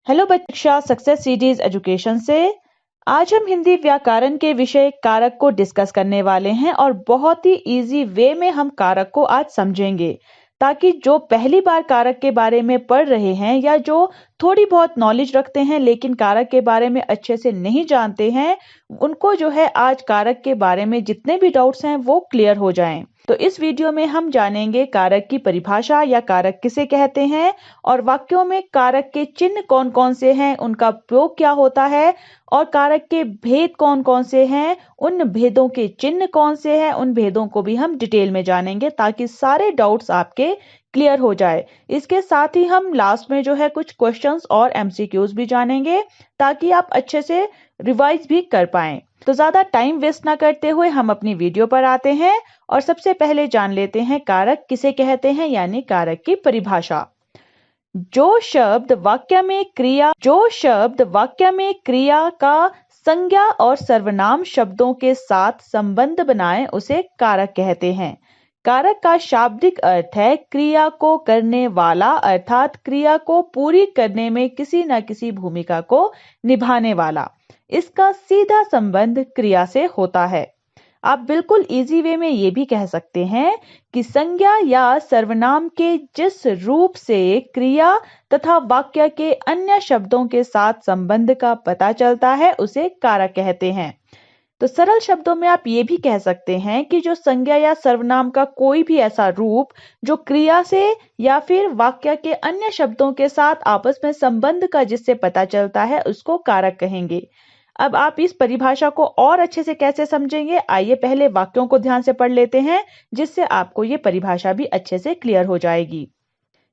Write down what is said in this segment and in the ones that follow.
Hello बच्चा, success series education से आज हम हिंदी व्याकरण के विषय कारक को डिस्कस करने वाले हैं और बहुत ही इजी वे में हम कारक को आज समझेंगे, ताकि जो पहली बार कारक के बारे में पढ़ रहे हैं या जो थोड़ी बहुत नॉलेज रखते हैं लेकिन कारक के बारे में अच्छे से नहीं जानते हैं, उनको जो है आज कारक के बारे में जितने भी डाउट्स हैं वो क्लियर हो जाएं। तो इस वीडियो में हम जानेंगे कारक की परिभाषा या कारक किसे कहते हैं और वाक्यों में कारक के चिन्ह कौन कौन से हैं, उनका प्रयोग क्या होता है और कारक के भेद कौन कौन से हैं, उन भेदों के चिन्ह कौन से हैं, उन भेदों को भी हम डिटेल में जानेंगे ताकि सारे डाउट्स आपके क्लियर हो जाए। इसके साथ ही हम लास्ट में जो है कुछ क्वेश्चंस और एमसीक्यूज भी जानेंगे ताकि आप अच्छे से रिवाइज भी कर पाएं। तो ज्यादा टाइम वेस्ट ना करते हुए हम अपनी वीडियो पर आते हैं और सबसे पहले जान लेते हैं कारक किसे कहते हैं, यानी कारक की परिभाषा। जो शब्द वाक्य में क्रिया का संज्ञा और सर्वनाम शब्दों के साथ संबंध बनाए उसे कारक कहते हैं। कारक का शाब्दिक अर्थ है क्रिया को करने वाला, अर्थात क्रिया को पूरी करने में किसी न किसी भूमिका को निभाने वाला। इसका सीधा संबंध क्रिया से होता है। आप बिल्कुल इजी वे में ये भी कह सकते हैं कि संज्ञा या सर्वनाम के जिस रूप से क्रिया तथा वाक्य के अन्य शब्दों के साथ संबंध का पता चलता है उसे कारक कहते हैं। तो सरल शब्दों में आप ये भी कह सकते हैं कि जो संज्ञा या सर्वनाम का कोई भी ऐसा रूप जो क्रिया से या फिर वाक्य के अन्य शब्दों के साथ आपस में संबंध का जिससे पता चलता है उसको कारक कहेंगे। अब आप इस परिभाषा को और अच्छे से कैसे समझेंगे, आइए पहले वाक्यों को ध्यान से पढ़ लेते हैं जिससे आपको ये परिभाषा भी अच्छे से क्लियर हो जाएगी।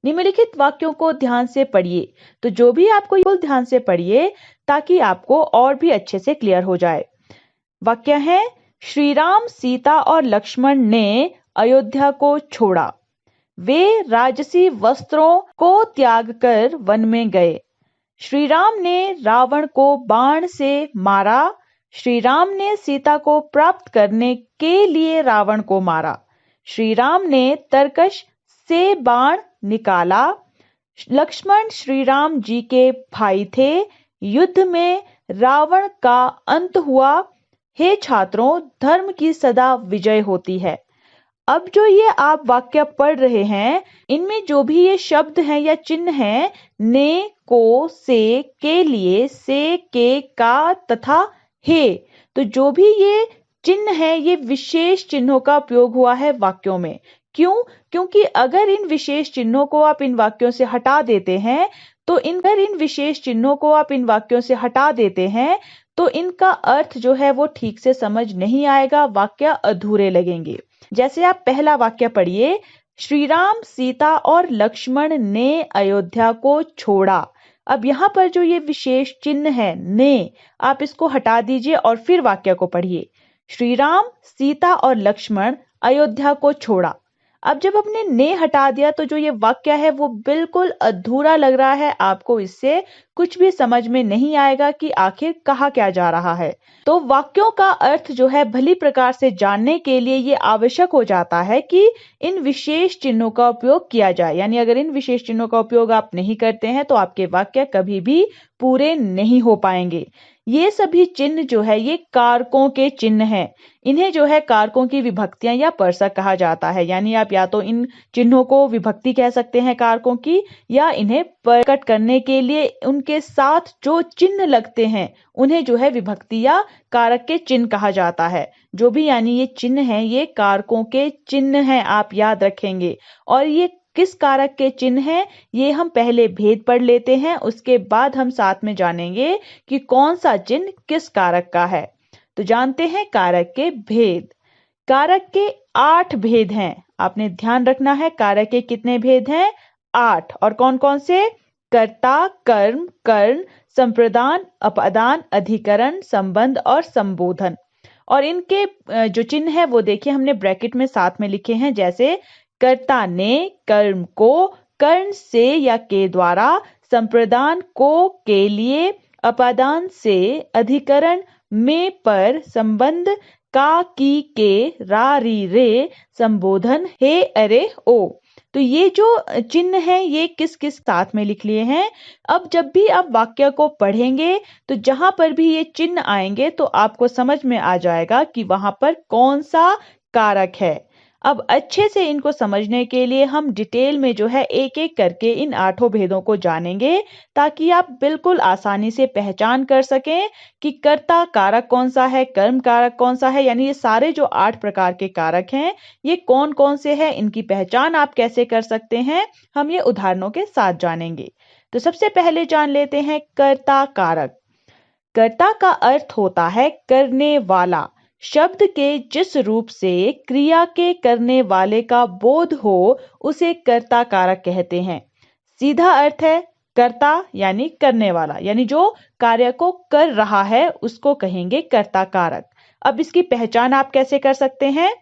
निम्नलिखित वाक्यों को ध्यान से पढ़िए। तो जो भी आपको बिल्कुल ध्यान से पढ़िए ताकि आपको और भी अच्छे से क्लियर हो जाए। वाक्य है, श्री राम, सीता और लक्ष्मण ने अयोध्या को छोड़ा। वे राजसी वस्त्रों को त्याग कर वन में गए। श्री राम ने रावण को बाण से मारा। श्री राम ने सीता को प्राप्त करने के लिए रावण को मारा। श्री राम ने तरकश से बाण निकाला। लक्ष्मण श्री राम जी के भाई थे। युद्ध में रावण का अंत हुआ। हे छात्रों, धर्म की सदा विजय होती है। अब जो ये आप वाक्य पढ़ रहे हैं, इनमें जो भी ये शब्द हैं या चिन्ह हैं, ने, को, से, के लिए, से, के, का तथा हे, तो जो भी ये चिन्ह है ये विशेष चिन्हों का उपयोग हुआ है वाक्यों में। क्यों? क्योंकि अगर इन विशेष चिन्हों को आप इन वाक्यों से हटा देते हैं तो इन विशेष चिन्हों को आप इन वाक्यों से हटा देते हैं तो इनका अर्थ जो है वो ठीक से समझ नहीं आएगा, वाक्य अधूरे लगेंगे। जैसे आप पहला वाक्य पढ़िए, श्री राम, सीता और लक्ष्मण ने अयोध्या को छोड़ा। अब यहाँ पर जो ये विशेष चिन्ह है ने, आप इसको हटा दीजिए और फिर वाक्य को पढ़िए। श्री राम, सीता और लक्ष्मण अयोध्या को छोड़ा। अब जब आपने ने हटा दिया तो जो ये वाक्य है वो बिल्कुल अधूरा लग रहा है, आपको इससे कुछ भी समझ में नहीं आएगा कि आखिर कहा क्या जा रहा है। तो वाक्यों का अर्थ जो है भली प्रकार से जानने के लिए ये आवश्यक हो जाता है कि इन विशेष चिन्हों का उपयोग किया जाए, यानी अगर इन विशेष चिन्हों का उपयोग आप नहीं करते हैं तो आपके वाक्य कभी भी पूरे नहीं हो पाएंगे। ये सभी चिन्ह जो है ये कारकों के चिन्ह हैं। इन्हें जो है कारकों की विभक्तियां या परसक कहा जाता है, यानी आप या तो इन चिन्हों को विभक्ति कह सकते हैं कारकों की, या इन्हें प्रकट करने के लिए उनके साथ जो चिन्ह लगते हैं उन्हें जो है विभक्ति या कारक के चिन्ह कहा जाता है। जो भी यानी ये चिन्ह हैं ये कारकों के चिन्ह हैं, आप याद रखेंगे। और ये किस कारक के चिन्ह हैं ये हम पहले भेद पढ़ लेते हैं, उसके बाद हम साथ में जानेंगे कि कौन सा चिन्ह किस कारक का है। तो जानते हैं कारक के भेद। कारक के 8 भेद हैं, आपने ध्यान रखना है। कारक के कितने भेद हैं? 8। और कौन कौन से? कर्ता, कर्म, कर्ण, संप्रदान, अपादान, अधिकरण, संबंध और संबोधन। और इनके जो चिन्ह है वो देखिए हमने ब्रैकेट में साथ में लिखे हैं। जैसे कर्ता ने कर्म को कर्ण से या के द्वारा, संप्रदान को के लिए, अपादान से, अधिकरण में पर, संबंध का की के, रा री रे, संबोधन हे अरे ओ। तो ये जो चिन्ह है ये किस किस साथ में लिख लिए हैं। अब जब भी आप वाक्य को पढ़ेंगे तो जहां पर भी ये चिन्ह आएंगे तो आपको समझ में आ जाएगा कि वहां पर कौन सा कारक है। अब अच्छे से इनको समझने के लिए हम डिटेल में जो है एक एक करके इन 8 भेदों को जानेंगे, ताकि आप बिल्कुल आसानी से पहचान कर सकें कि कर्ता कारक कौन सा है, कर्म कारक कौन सा है, यानी ये सारे जो 8 प्रकार के कारक हैं ये कौन कौन से हैं, इनकी पहचान आप कैसे कर सकते हैं, हम ये उदाहरणों के साथ जानेंगे। तो सबसे पहले जान लेते हैं कर्ता कारक। कर्ता का अर्थ होता है करने वाला। शब्द के जिस रूप से क्रिया के करने वाले का बोध हो उसे कर्ता कारक कहते हैं। सीधा अर्थ है कर्ता यानी करने वाला, यानी जो कार्य को कर रहा है उसको कहेंगे कर्ता कारक। अब इसकी पहचान आप कैसे कर सकते हैं?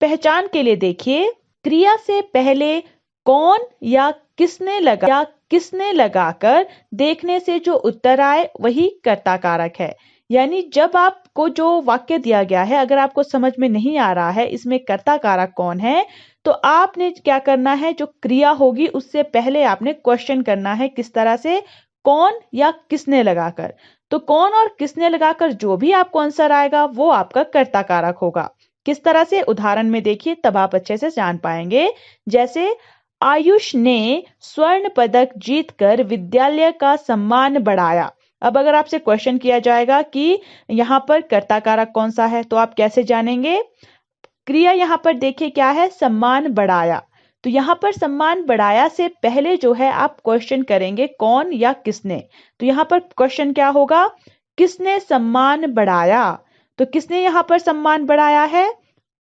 पहचान के लिए देखिए, क्रिया से पहले कौन या किसने लगाकर देखने से जो उत्तर आए वही कर्ता कारक है। यानी जब आपको जो वाक्य दिया गया है अगर आपको समझ में नहीं आ रहा है इसमें कर्ता कारक कौन है, तो आपने क्या करना है, जो क्रिया होगी उससे पहले आपने क्वेश्चन करना है, किस तरह से, कौन या किसने लगाकर। तो कौन और किसने लगाकर जो भी आपको आंसर आएगा वो आपका कर्ता कारक होगा। किस तरह से, उदाहरण में देखिए तब आप अच्छे से जान पाएंगे। जैसे आयुष ने स्वर्ण पदक जीतकर विद्यालय का सम्मान बढ़ाया। अब अगर आपसे क्वेश्चन किया जाएगा कि यहाँ पर कर्ता कारक कौन सा है तो आप कैसे जानेंगे? क्रिया यहाँ पर देखिए क्या है, सम्मान बढ़ाया। तो यहाँ पर सम्मान बढ़ाया से पहले जो है आप क्वेश्चन करेंगे कौन या किसने। तो यहाँ पर क्वेश्चन क्या होगा, किसने सम्मान बढ़ाया। तो किसने यहाँ पर सम्मान बढ़ाया है?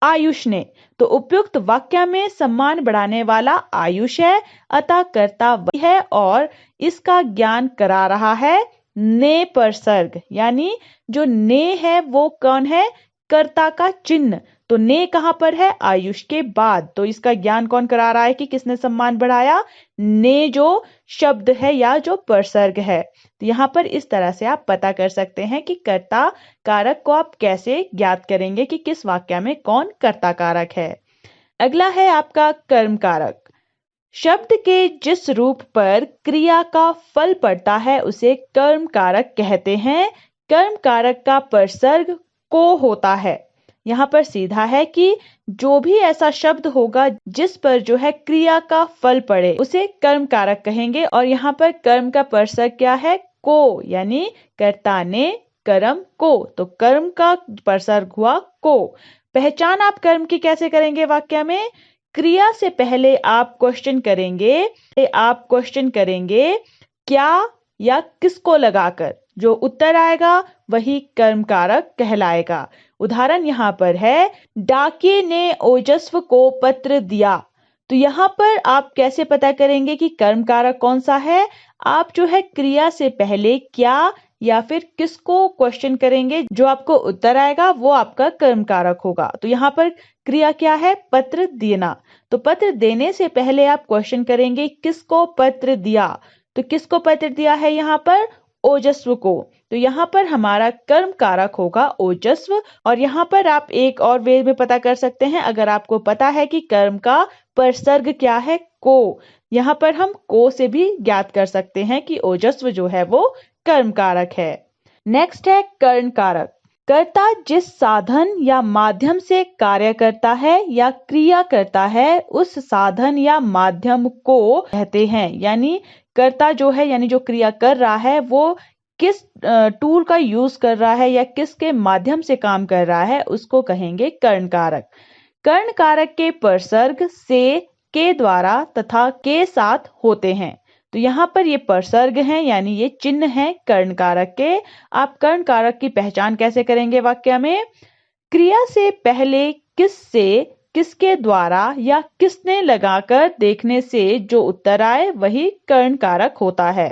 आयुष ने। तो उपयुक्त वाक्य में सम्मान बढ़ाने वाला आयुष है, अतः कर्ता वही है और इसका ज्ञान करा रहा है ने पर सर्ग। यानी जो ने है वो कौन है? कर्ता का चिन्ह। तो ने कहां पर है? आयुष के बाद। तो इसका ज्ञान कौन करा रहा है कि किसने सम्मान बढ़ाया? ने जो शब्द है या जो परसर्ग है। तो यहां पर इस तरह से आप पता कर सकते हैं कि कर्ता कारक को आप कैसे ज्ञात करेंगे कि किस वाक्य में कौन कर्ता कारक है। अगला है आपका कर्म कारक। शब्द के जिस रूप पर क्रिया का फल पड़ता है उसे कर्म कारक कहते हैं। कर्म कारक का परसर्ग को होता है। यहाँ पर सीधा है कि जो भी ऐसा शब्द होगा जिस पर जो है क्रिया का फल पड़े उसे कर्म कारक कहेंगे। और यहाँ पर कर्म का परसर्ग क्या है? को, यानी कर्ता ने कर्म को। तो कर्म का परसर्ग हुआ को। पहचान आप कर्म की कैसे करेंगे वाक्य में? क्रिया से पहले आप क्वेश्चन करेंगे क्या या किसको लगाकर। जो उत्तर आएगा वही कर्म कारक कहलाएगा। उदाहरण यहाँ पर है, डाकिये ने ओजस्व को पत्र दिया। तो यहाँ पर आप कैसे पता करेंगे कि कर्म कारक कौन सा है? आप जो है क्रिया से पहले क्या या फिर किसको क्वेश्चन करेंगे, जो आपको उत्तर आएगा वो आपका कर्म कारक होगा। तो यहाँ पर क्रिया क्या है? पत्र देना। तो पत्र देने से पहले आप क्वेश्चन करेंगे किसको पत्र दिया। तो किसको पत्र दिया है यहाँ पर? ओजस्व को। तो यहाँ पर हमारा कर्म कारक होगा ओजस्व। और यहाँ पर आप एक और वे में पता कर सकते हैं, अगर आपको पता है कि कर्म का परसर्ग क्या है? को। यहाँ पर हम को से भी ज्ञात कर सकते हैं कि ओजस्व जो है वो कर्म कारक है। नेक्स्ट है कर्ण कारक। कर्ता जिस साधन या माध्यम से कार्य करता है या क्रिया करता है उस साधन या माध्यम को कहते हैं। यानी कर्ता जो है, यानी जो क्रिया कर रहा है, वो किस टूल का यूज कर रहा है या किसके माध्यम से काम कर रहा है उसको कहेंगे कर्ण कारक। कर्ण कारक के परसर्ग से, के द्वारा तथा के साथ होते हैं। तो यहाँ पर ये परसर्ग हैं, यानी ये चिन्ह हैं कर्ण कारक के। आप कर्ण कारक की पहचान कैसे करेंगे वाक्य में? क्रिया से पहले किससे, किसके द्वारा या किसने लगाकर देखने से जो उत्तर आए वही कर्ण कारक होता है।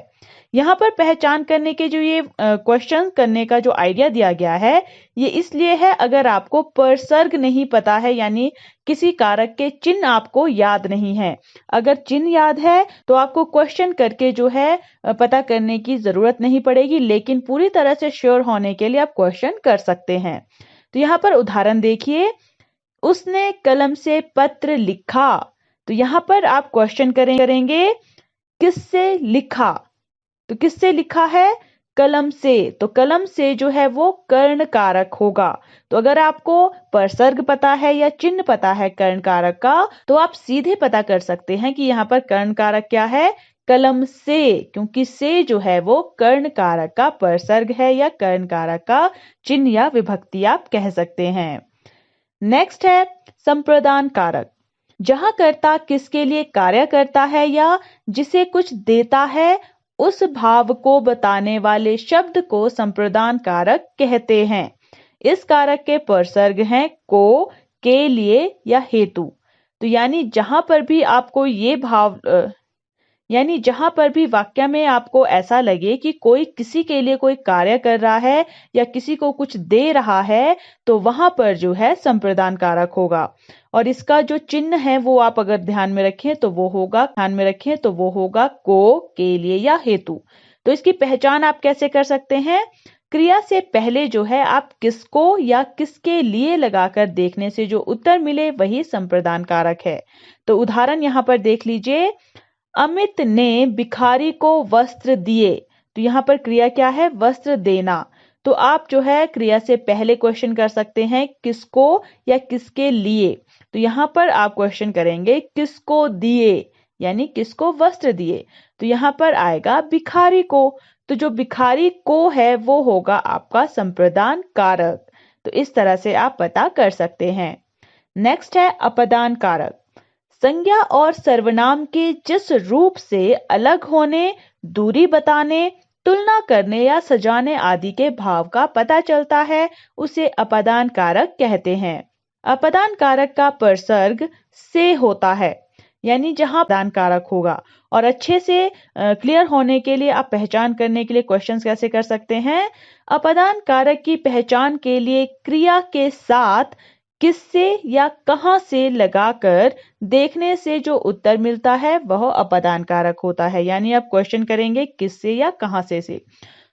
यहाँ पर पहचान करने के जो ये क्वेश्चन करने का जो आइडिया दिया गया है ये इसलिए है, अगर आपको परसर्ग नहीं पता है यानी किसी कारक के चिन्ह आपको याद नहीं है। अगर चिन्ह याद है तो आपको क्वेश्चन करके जो है पता करने की जरूरत नहीं पड़ेगी, लेकिन पूरी तरह से श्योर होने के लिए आप क्वेश्चन कर सकते हैं। तो यहाँ पर उदाहरण देखिए, उसने कलम से पत्र लिखा। तो तो यहाँ पर आप क्वेश्चन करेंगे किससे लिखा, तो किससे लिखा है, कलम से। तो कलम से जो है वो कर्ण कारक होगा। तो अगर आपको परसर्ग पता है या चिन्ह पता है कर्ण कारक का, तो आप सीधे पता कर सकते हैं कि यहाँ पर कर्ण कारक क्या है, कलम से, क्योंकि से जो है वो कर्ण कारक का परसर्ग है या कर्ण कारक का चिन्ह या विभक्ति आप कह सकते हैं। नेक्स्ट है संप्रदान कारक। जहां कर्ता किसके लिए कार्य करता है या जिसे कुछ देता है, उस भाव को बताने वाले शब्द को संप्रदान कारक कहते हैं। इस कारक के परसर्ग हैं को, के लिए या हेतु। तो यानी जहां पर भी वाक्य में आपको ऐसा लगे कि कोई किसी के लिए कोई कार्य कर रहा है या किसी को कुछ दे रहा है, तो वहां पर जो है संप्रदान कारक होगा। और इसका जो चिन्ह है वो आप अगर ध्यान में रखें तो वो होगा को, के लिए या हेतु। तो इसकी पहचान आप कैसे कर सकते हैं, क्रिया से पहले जो है आप किसको या किसके लिए लगाकर देखने से जो उत्तर मिले वही संप्रदान कारक है। तो उदाहरण यहाँ पर देख लीजिए, अमित ने भिखारी को वस्त्र दिए। तो यहाँ पर क्रिया क्या है, वस्त्र देना। तो आप जो है क्रिया से पहले क्वेश्चन कर सकते हैं किसको या किसके लिए। तो यहाँ पर आप क्वेश्चन करेंगे किसको दिए, यानी किसको वस्त्र दिए। तो यहाँ पर आएगा भिखारी को। तो जो भिखारी को है वो होगा आपका संप्रदान कारक। तो इस तरह से आप पता कर सकते हैं। नेक्स्ट है अपदान कारक। संज्ञा और सर्वनाम के जिस रूप से अलग होने, दूरी बताने, तुलना करने या सजाने आदि के भाव का पता चलता है, उसे अपदान कारक कहते हैं। अपदान कारक का परसर्ग से होता है, यानी जहां अपदान कारक होगा। और अच्छे से क्लियर होने के लिए आप पहचान करने के लिए क्वेश्चंस कैसे कर सकते हैं, अपदान कारक की पहचान के लिए क्रिया के साथ किससे या कहां से लगाकर देखने से जो उत्तर मिलता है वह अपदान कारक होता है। यानी आप क्वेश्चन करेंगे किससे या कहां से।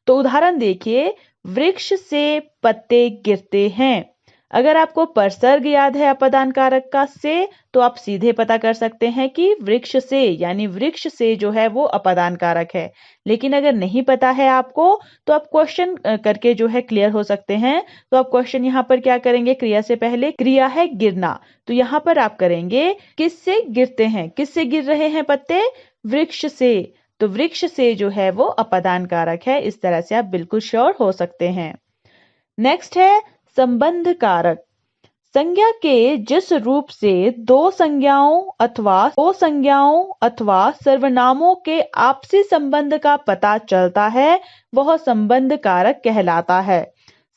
तो उदाहरण देखिए, वृक्ष से पत्ते गिरते हैं। अगर आपको परसर्ग याद है अपदान कारक का से, तो आप सीधे पता कर सकते हैं कि वृक्ष से, यानी वृक्ष से जो है वो अपदान कारक है। लेकिन अगर नहीं पता है आपको, तो आप क्वेश्चन करके जो है क्लियर हो सकते हैं। तो आप क्वेश्चन यहाँ पर क्या करेंगे, क्रिया से पहले क्रिया है गिरना, तो यहाँ पर आप करेंगे किससे गिरते हैं, किससे गिर रहे हैं पत्ते, वृक्ष से। तो वृक्ष से जो है वो अपदान कारक है। इस तरह से आप बिल्कुल श्योर हो सकते हैं। नेक्स्ट है संबंध कारक। संज्ञा के जिस रूप से दो संज्ञाओं अथवा सर्वनामों के आपसी संबंध का पता चलता है, वह संबंध कारक कहलाता है।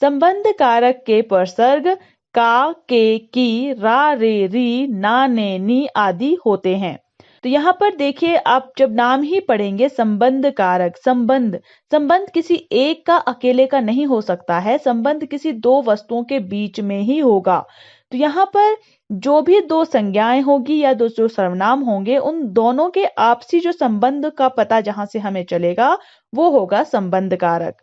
संबंध कारक के परसर्ग का, के, की, रा, रे, री, ना, ने, नी आदि होते हैं। तो यहाँ पर देखिए, आप जब नाम ही पढ़ेंगे संबंध कारक, संबंध किसी एक का अकेले का नहीं हो सकता है, संबंध किसी दो वस्तुओं के बीच में ही होगा। तो यहाँ पर जो भी दो संज्ञाएं होगी या दो जो सर्वनाम होंगे, उन दोनों के आपसी जो संबंध का पता जहां से हमें चलेगा वो होगा संबंध कारक।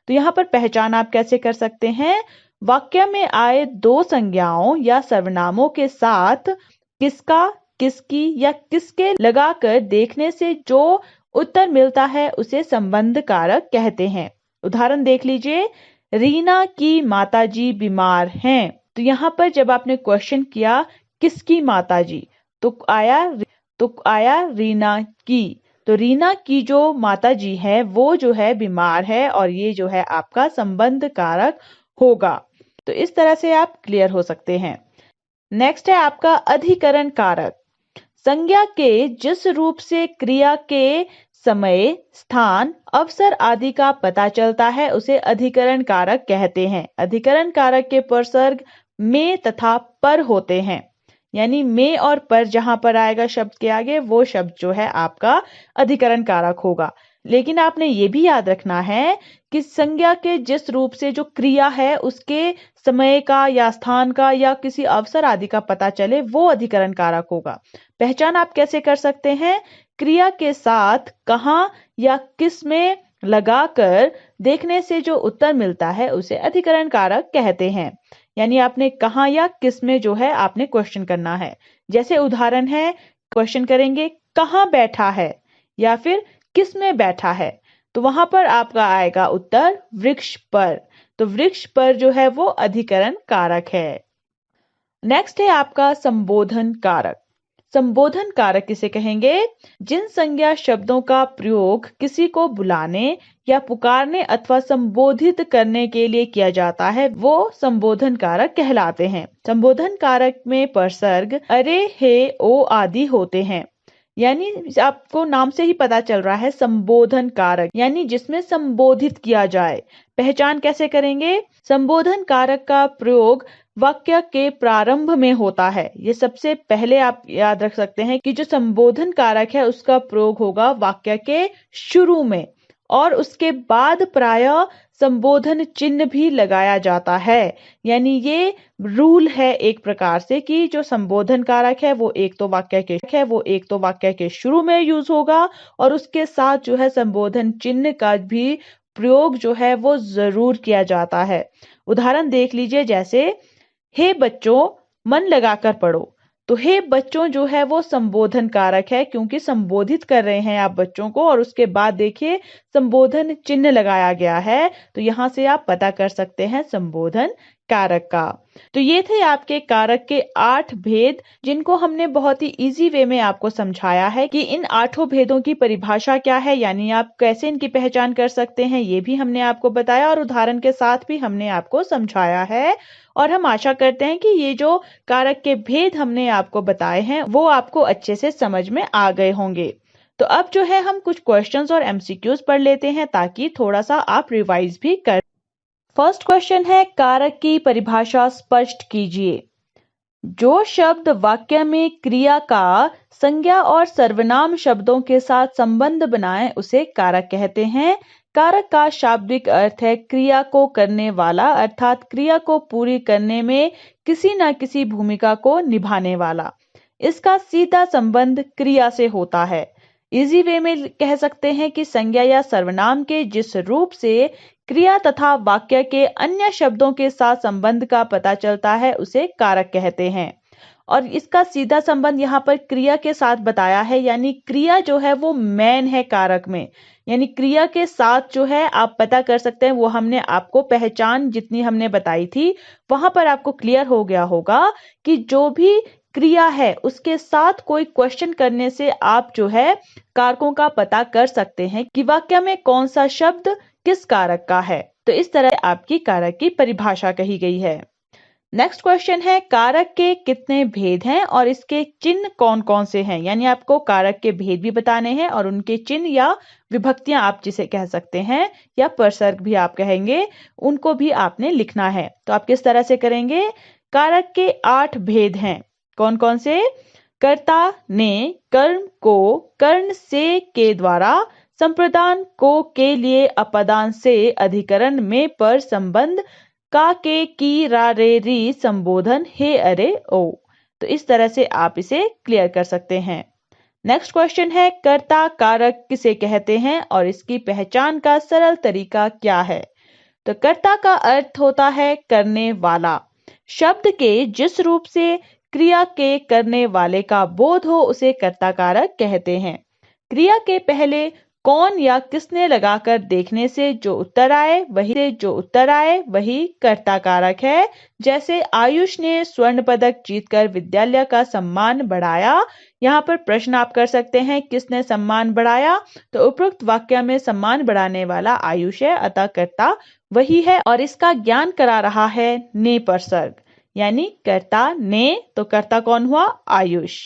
तो यहाँ पर पहचान आप कैसे कर सकते हैं, वाक्य में आए दो संज्ञाओं या सर्वनामों के साथ किसका, किसकी या किसके लगाकर देखने से जो उत्तर मिलता है उसे संबंध कारक कहते हैं। उदाहरण देख लीजिए, रीना की माताजी बीमार हैं। तो यहाँ पर जब आपने क्वेश्चन किया किसकी माताजी, तो आया रीना की। तो रीना की जो माताजी है वो जो है बीमार है, और ये जो है आपका संबंध कारक होगा। तो इस तरह से आप क्लियर हो सकते हैं। नेक्स्ट है आपका अधिकरण कारक। संज्ञा के जिस रूप से क्रिया के समय, स्थान, अवसर आदि का पता चलता है उसे अधिकरण कारक कहते हैं। अधिकरण कारक के परसर्ग में तथा पर होते हैं, यानी में और पर जहां पर आएगा शब्द के आगे वो शब्द जो है आपका अधिकरण कारक होगा। लेकिन आपने ये भी याद रखना है कि संज्ञा के जिस रूप से जो क्रिया है उसके समय का या स्थान का या किसी अवसर आदि का पता चले वो अधिकरण कारक होगा। पहचान आप कैसे कर सकते हैं, क्रिया के साथ कहां या किस में लगाकर देखने से जो उत्तर मिलता है उसे अधिकरण कारक कहते हैं। यानी आपने कहां या किस में जो है आपने क्वेश्चन करना है। जैसे उदाहरण है, क्वेश्चन करेंगे कहाँ बैठा है या फिर किस में बैठा है, तो वहां पर आपका आएगा उत्तर वृक्ष पर। तो वृक्ष पर जो है वो अधिकरण कारक है। नेक्स्ट है आपका संबोधन कारक। संबोधन कारक किसे कहेंगे? जिन संज्ञा शब्दों का प्रयोग किसी को बुलाने या पुकारने अथवा संबोधित करने के लिए किया जाता है वो संबोधन कारक कहलाते हैं। संबोधन कारक में परसर्ग अरे, हे, ओ आदि होते हैं। यानी आपको नाम से ही पता चल रहा है संबोधन कारक यानी जिसमें संबोधित किया जाए। पहचान कैसे करेंगे? संबोधन कारक का प्रयोग वाक्य के प्रारंभ में होता है। ये सबसे पहले आप याद रख सकते हैं कि जो संबोधन कारक है उसका प्रयोग होगा वाक्य के शुरू में, और उसके बाद प्रायः संबोधन चिन्ह भी लगाया जाता है। यानी ये रूल है एक प्रकार से कि जो संबोधन कारक है वो एक तो वाक्य के शुरू में यूज होगा और उसके साथ जो है संबोधन चिन्ह का भी प्रयोग जो है वो जरूर किया जाता है। उदाहरण देख लीजिए, जैसे हे बच्चों मन लगाकर पढ़ो। तो हे बच्चों जो है वो संबोधन कारक है क्योंकि संबोधित कर रहे हैं आप बच्चों को, और उसके बाद देखिए संबोधन चिन्ह लगाया गया है। तो यहां से आप पता कर सकते हैं संबोधन कारक का। तो ये थे आपके कारक के 8 भेद, जिनको हमने बहुत ही इजी वे में आपको समझाया है कि इन 8 भेदों की परिभाषा क्या है, यानी आप कैसे इनकी पहचान कर सकते हैं, ये भी हमने आपको बताया और उदाहरण के साथ भी हमने आपको समझाया है। और हम आशा करते हैं कि ये जो कारक के भेद हमने आपको बताए हैं वो आपको अच्छे से समझ में आ गए होंगे। तो अब जो है हम कुछ क्वेश्चंस और एमसीक्यूज पढ़ लेते हैं ताकि थोड़ा सा आप रिवाइज भी कर। फर्स्ट क्वेश्चन है कारक की परिभाषा स्पष्ट कीजिए। जो शब्द वाक्य में क्रिया का संज्ञा और सर्वनाम शब्दों के साथ संबंध बनाए उसे कारक कहते हैं। कारक का शाब्दिक अर्थ है क्रिया को करने वाला, अर्थात क्रिया को पूरी करने में किसी न किसी भूमिका को निभाने वाला। इसका सीधा संबंध क्रिया से होता है। इजी वे में कह सकते हैं कि संज्ञा या सर्वनाम के जिस रूप से क्रिया तथा वाक्य के अन्य शब्दों के साथ संबंध का पता चलता है उसे कारक कहते हैं। और इसका सीधा संबंध यहाँ पर क्रिया के साथ बताया है, यानी क्रिया जो है वो मेन है कारक में। यानी क्रिया के साथ जो है आप पता कर सकते हैं, वो हमने आपको पहचान जितनी हमने बताई थी वहां पर आपको क्लियर हो गया होगा कि जो भी क्रिया है उसके साथ कोई क्वेश्चन करने से आप जो है कारकों का पता कर सकते हैं कि वाक्य में कौन सा शब्द किस कारक का है। तो इस तरह आपकी कारक की परिभाषा कही गई है। नेक्स्ट क्वेश्चन है कारक के कितने भेद हैं और इसके चिन्ह कौन कौन से हैं। यानी आपको कारक के भेद भी बताने हैं और उनके चिन्ह या विभक्तियां आप जिसे कह सकते हैं या परसर्ग भी आप कहेंगे, उनको भी आपने लिखना है। तो आप किस तरह से करेंगे? कारक के 8 भेद हैं। कौन कौन से? कर्ता ने कर्म को कर्ण से के द्वारा, संप्रदान को के लिए अपदान से, अधिकरण में पर संबंध, का के की रा रे री संबोधन, हे अरे ओ। तो इस तरह से आप इसे क्लियर कर सकते हैं। नेक्स्ट क्वेश्चन है कर्ता कारक किसे कहते हैं और इसकी पहचान का सरल तरीका क्या है। तो कर्ता का अर्थ होता है करने वाला। शब्द के जिस रूप से क्रिया के करने वाले का बोध हो उसे कर्ता कारक कहते हैं। क्रिया के पहले कौन या किसने लगाकर देखने से जो उत्तर आए वही कर्ता कारक है। जैसे आयुष ने स्वर्ण पदक जीतकर विद्यालय का सम्मान बढ़ाया। यहाँ पर प्रश्न आप कर सकते हैं किसने सम्मान बढ़ाया, तो उपरोक्त वाक्य में सम्मान बढ़ाने वाला आयुष है, अतः कर्ता वही है और इसका ज्ञान करा रहा है ने परसर्ग, यानी कर्ता ने। तो कर्ता कौन हुआ? आयुष।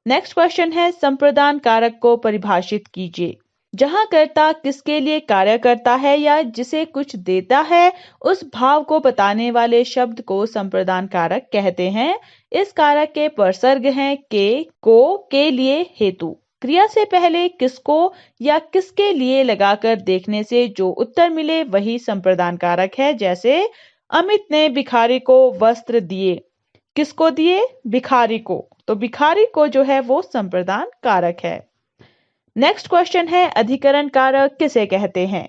नेक्स्ट क्वेश्चन है संप्रदान कारक को परिभाषित कीजिए। जहां कर्ता किसके लिए कार्य करता है या जिसे कुछ देता है उस भाव को बताने वाले शब्द को संप्रदान कारक कहते हैं। इस कारक के परसर्ग हैं के, को, के लिए, हेतु। क्रिया से पहले किसको या किसके लिए लगाकर देखने से जो उत्तर मिले वही संप्रदान कारक है। जैसे अमित ने भिखारी को वस्त्र दिए। किसको दिए? भिखारी को। तो भिखारी को जो है वो संप्रदान कारक है। नेक्स्ट क्वेश्चन है अधिकरण कारक किसे कहते हैं।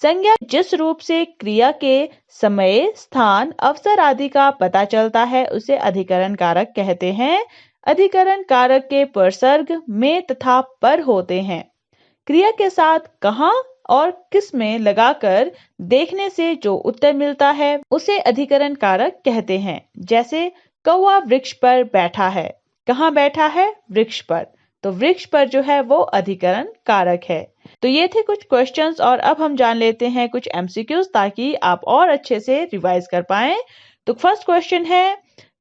संज्ञा जिस रूप से क्रिया के समय, स्थान, अवसर आदि का पता चलता है उसे अधिकरण कारक कहते हैं। अधिकरण कारक के परसर्ग में तथा पर होते हैं। क्रिया के साथ कहाँ और किस में लगाकर देखने से जो उत्तर मिलता है उसे अधिकरण कारक कहते हैं। जैसे कौवा वृक्ष पर बैठा है। कहाँ बैठा है? वृक्ष पर। तो वृक्ष पर जो है वो अधिकरण कारक है। तो ये थे कुछ क्वेश्चंस और अब हम जान लेते हैं कुछ एमसीक्यूज ताकि आप और अच्छे से रिवाइज कर पाएं। तो फर्स्ट क्वेश्चन है,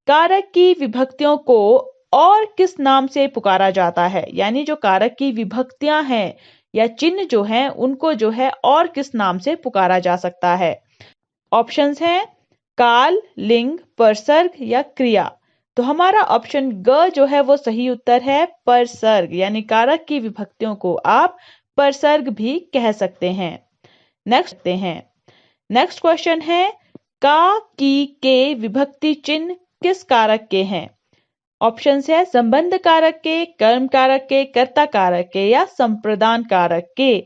कारक की विभक्तियों को और किस नाम से पुकारा जाता है? यानी जो कारक की विभक्तियां हैं या चिन्ह जो हैं उनको जो है और किस नाम से पुकारा जा सकता है? ऑप्शंस हैं काल, लिंग, परसर्ग या क्रिया। तो हमारा ऑप्शन ग जो है वो सही उत्तर है, परसर्ग। यानी कारक की विभक्तियों को आप परसर्ग भी कह सकते हैं। नेक्स्ट क्वेश्चन है, का, की, के विभक्ति चिन्ह किस कारक के हैं? ऑप्शन है संबंध कारक के, कर्म कारक के, कर्ता कारक के या संप्रदान कारक के।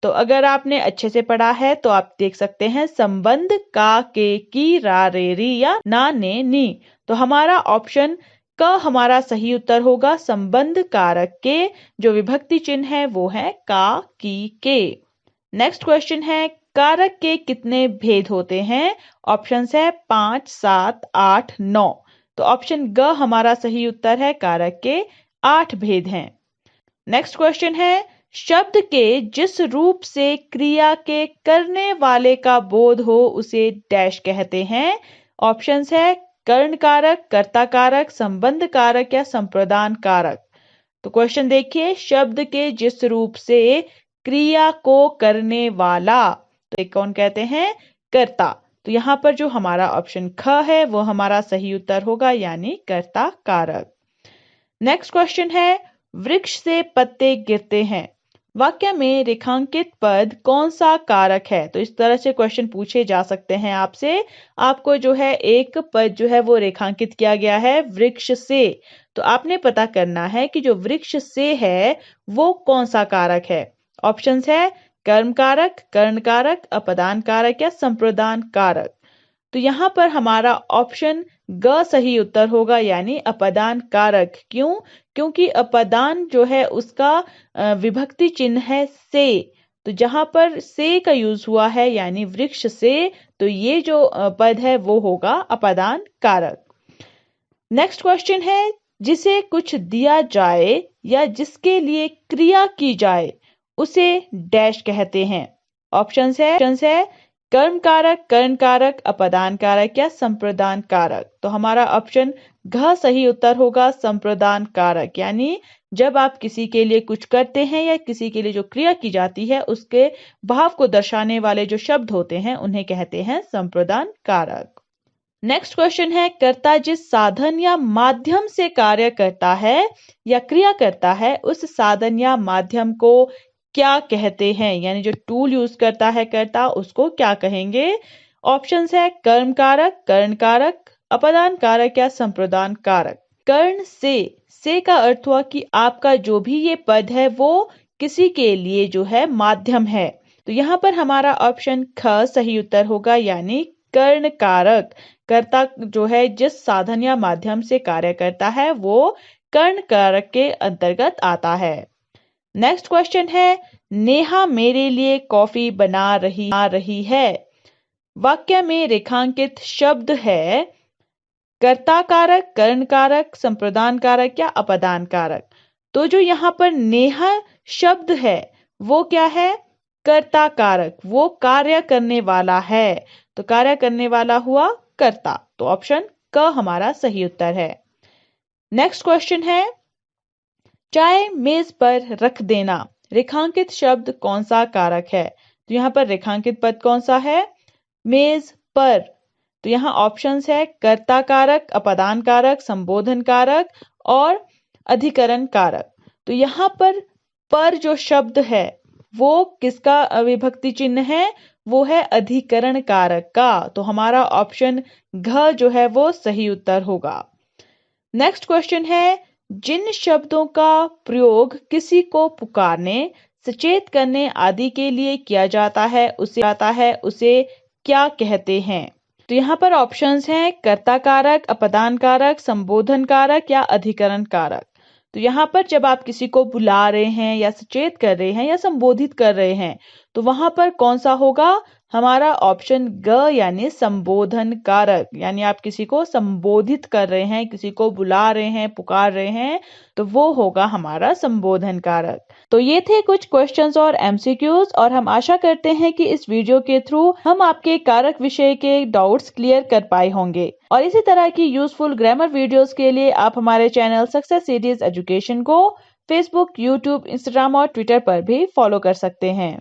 तो अगर आपने अच्छे से पढ़ा है तो आप देख सकते हैं संबंध का, के, की, रा, रे, री या ना, ने, नी। तो हमारा ऑप्शन क हमारा सही उत्तर होगा, संबंध कारक के जो विभक्ति चिन्ह है वो है का, की, के। नेक्स्ट क्वेश्चन है, कारक के कितने भेद होते हैं? ऑप्शन है 5, 7, 8, 9। तो ऑप्शन ग हमारा सही उत्तर है, कारक के 8 भेद हैं। नेक्स्ट क्वेश्चन है, शब्द के जिस रूप से क्रिया के करने वाले का बोध हो उसे डैश कहते हैं। ऑप्शंस है कर्ण कारक, कर्ता कारक, संबंध कारक या संप्रदान कारक। तो क्वेश्चन देखिए, शब्द के जिस रूप से क्रिया को करने वाला, तो एक कौन कहते हैं? कर्ता। तो यहाँ पर जो हमारा ऑप्शन ख है वो हमारा सही उत्तर होगा, यानी कर्ता कारक। नेक्स्ट क्वेश्चन है, वृक्ष से पत्ते गिरते हैं। वाक्य में रेखांकित पद कौन सा कारक है? तो इस तरह से क्वेश्चन पूछे जा सकते हैं आपसे। आपको जो है एक पद जो है वो रेखांकित किया गया है वृक्ष से। तो आपने पता करना है कि जो वृक्ष से है वो कौन सा कारक है। ऑप्शंस है कर्म कारक, कर्ण कारक, अपदान कारक या संप्रदान कारक। तो यहाँ पर हमारा ऑप्शन ग सही उत्तर होगा, यानी अपदान कारक। क्यों? क्योंकि अपदान जो है उसका विभक्ति चिन्ह है से। तो जहां पर से का यूज हुआ है यानी वृक्ष से, तो ये जो पद है वो होगा अपदान कारक। नेक्स्ट क्वेश्चन है, जिसे कुछ दिया जाए या जिसके लिए क्रिया की जाए उसे डैश कहते हैं। ऑप्शंस है कर्म कारक, कर्ण कारक, अपदान कारक या संप्रदान कारक। तो हमारा ऑप्शन घ सही उत्तर होगा, संप्रदान कारक। यानी जब आप किसी के लिए कुछ करते हैं या किसी के लिए जो क्रिया की जाती है उसके भाव को दर्शाने वाले जो शब्द होते हैं उन्हें कहते हैं संप्रदान कारक। नेक्स्ट क्वेश्चन है, कर्ता जिस साधन या माध्यम से कार्य करता है या क्रिया करता है उस साधन या माध्यम को क्या कहते हैं? यानी जो टूल यूज करता है कर्ता उसको क्या कहेंगे? ऑप्शंस है कर्म कारक, कर्ण कारक, अपदान कारक या संप्रदान कारक। कर्ण से का अर्थ हुआ कि आपका जो भी ये पद है वो किसी के लिए जो है माध्यम है। तो यहाँ पर हमारा ऑप्शन ख सही उत्तर होगा, यानी कर्ण कारक। कर्ता जो है जिस साधन या माध्यम से कार्य करता है वो कर्ण कारक के अंतर्गत आता है। नेक्स्ट क्वेश्चन है, नेहा मेरे लिए कॉफी बना रही है। वाक्य में रेखांकित शब्द है कर्ता कारक, कर्ण कारक, संप्रदान कारक या अपदान कारक। तो जो यहाँ पर नेहा शब्द है वो क्या है? कर्ता कारक। वो कार्य करने वाला है, तो कार्य करने वाला हुआ कर्ता। तो ऑप्शन क हमारा सही उत्तर है। नेक्स्ट क्वेश्चन है, चाय मेज पर रख देना। रेखांकित शब्द कौन सा कारक है? तो यहाँ पर रेखांकित पद कौन सा है? मेज पर। तो यहाँ ऑप्शंस है कर्ता कारक, अपदान कारक, संबोधन कारक और अधिकरण कारक। तो यहाँ पर जो शब्द है वो किसका विभक्ति चिन्ह है? वो है अधिकरण कारक का। तो हमारा ऑप्शन घ जो है वो सही उत्तर होगा। नेक्स्ट क्वेश्चन है, जिन शब्दों का प्रयोग किसी को पुकारने, सचेत करने आदि के लिए किया जाता है उसे क्या कहते हैं? तो यहाँ पर ऑप्शंस हैं कर्ता कारक, अपदान कारक, संबोधन कारक या अधिकरण कारक। तो यहाँ पर जब आप किसी को बुला रहे हैं या सचेत कर रहे हैं या संबोधित कर रहे हैं तो वहां पर कौन सा होगा? हमारा ऑप्शन ग यानी संबोधन कारक। यानी आप किसी को संबोधित कर रहे हैं, किसी को बुला रहे हैं, पुकार रहे हैं, तो वो होगा हमारा संबोधन कारक। तो ये थे कुछ क्वेश्चंस और एमसीक्यूज और हम आशा करते हैं कि इस वीडियो के थ्रू हम आपके कारक विषय के डाउट्स क्लियर कर पाए होंगे। और इसी तरह की यूजफुल ग्रामर वीडियोस के लिए आप हमारे चैनल सक्सेस सीरीज एजुकेशन को फेसबुक, यूट्यूब, इंस्टाग्राम और ट्विटर पर भी फॉलो कर सकते हैं।